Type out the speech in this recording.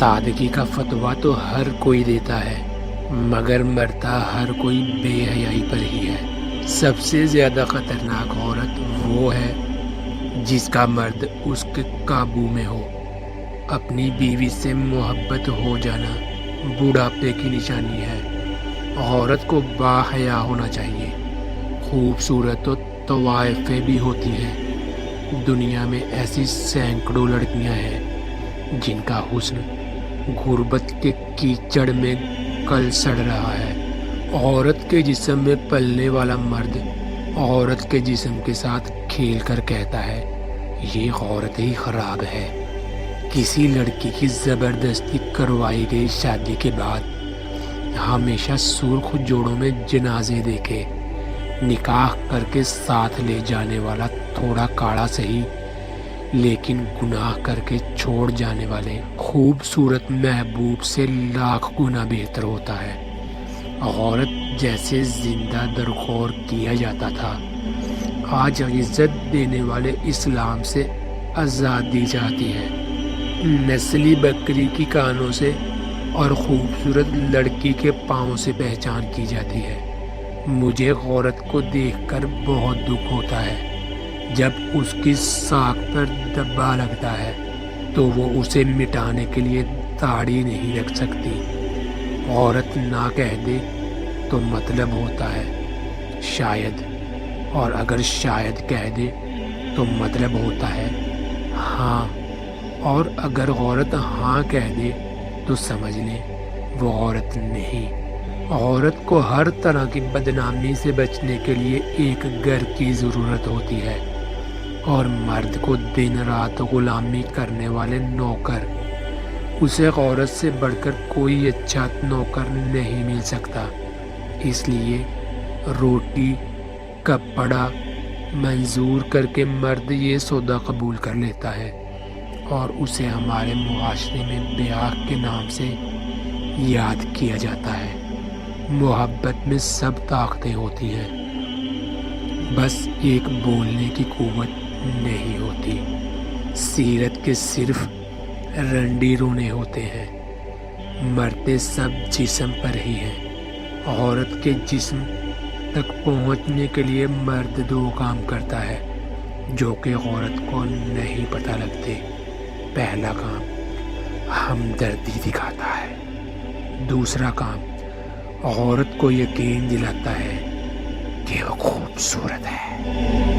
سادگی کا فتویٰ تو ہر کوئی دیتا ہے، مگر مرتا ہر کوئی بے حیائی پر ہی ہے۔ سب سے زیادہ خطرناک عورت وہ ہے جس کا مرد اس کے قابو میں ہو۔ اپنی بیوی سے محبت ہو جانا بڑھاپے کی نشانی ہے۔ عورت کو باحیا ہونا چاہیے۔ خوبصورت تو طوائفیں بھی ہوتی ہیں۔ دنیا میں ایسی سینکڑوں لڑکیاں ہیں جن کا حسن غربت کے کیچڑ میں کل سڑ رہا ہے۔ عورت کے جسم میں پلنے والا مرد عورت کے جسم کے ساتھ کھیل کر کہتا ہے یہ عورت ہی خراب ہے۔ کسی لڑکی کی زبردستی کروائی گئی شادی کے بعد ہمیشہ سرخ جوڑوں میں جنازے دیکھے نکاح کر کے ساتھ لے جانے والا تھوڑا کاڑا سہی لیکن گناہ کر کے چھوڑ جانے والے خوبصورت محبوب سے لاکھ گنا بہتر ہوتا ہے۔ عورت جیسے زندہ درخور کیا جاتا تھا، آج عزت دینے والے اسلام سے آزاد دی جاتی ہے۔ نسلی بکری کی کانوں سے اور خوبصورت لڑکی کے پاؤں سے پہچان کی جاتی ہے۔ مجھے عورت کو دیکھ کر بہت دکھ ہوتا ہے۔ جب اس کی ساکھ پر دبا لگتا ہے تو وہ اسے مٹانے کے لیے داڑھی نہیں رکھ سکتی۔ عورت نہ کہہ دے تو مطلب ہوتا ہے شاید، اور اگر شاید کہہ دے تو مطلب ہوتا ہے ہاں، اور اگر عورت ہاں کہہ دے تو سمجھ لیں وہ عورت نہیں۔ عورت کو ہر طرح کی بدنامی سے بچنے کے لیے ایک گھر کی ضرورت ہوتی ہے، اور مرد کو دن رات غلامی کرنے والے نوکر، اسے عورت سے بڑھ کر کوئی اچھا نوکر نہیں مل سکتا۔ اس لیے روٹی کپڑا منظور کر کے مرد یہ سودا قبول کر لیتا ہے، اور اسے ہمارے معاشرے میں بیاہ کے نام سے یاد کیا جاتا ہے۔ محبت میں سب طاقتیں ہوتی ہیں، بس ایک بولنے کی قوت نہیں ہوتی۔ سیرت کے صرف رنڈی رونے ہوتے ہیں، مرتے سب جسم پر ہی ہیں۔ عورت کے جسم تک پہنچنے کے لیے مرد دو کام کرتا ہے جو کہ عورت کو نہیں پتہ لگتے۔ پہلا کام ہمدردی دکھاتا ہے، دوسرا کام عورت کو یقین دلاتا ہے کہ وہ خوبصورت ہے۔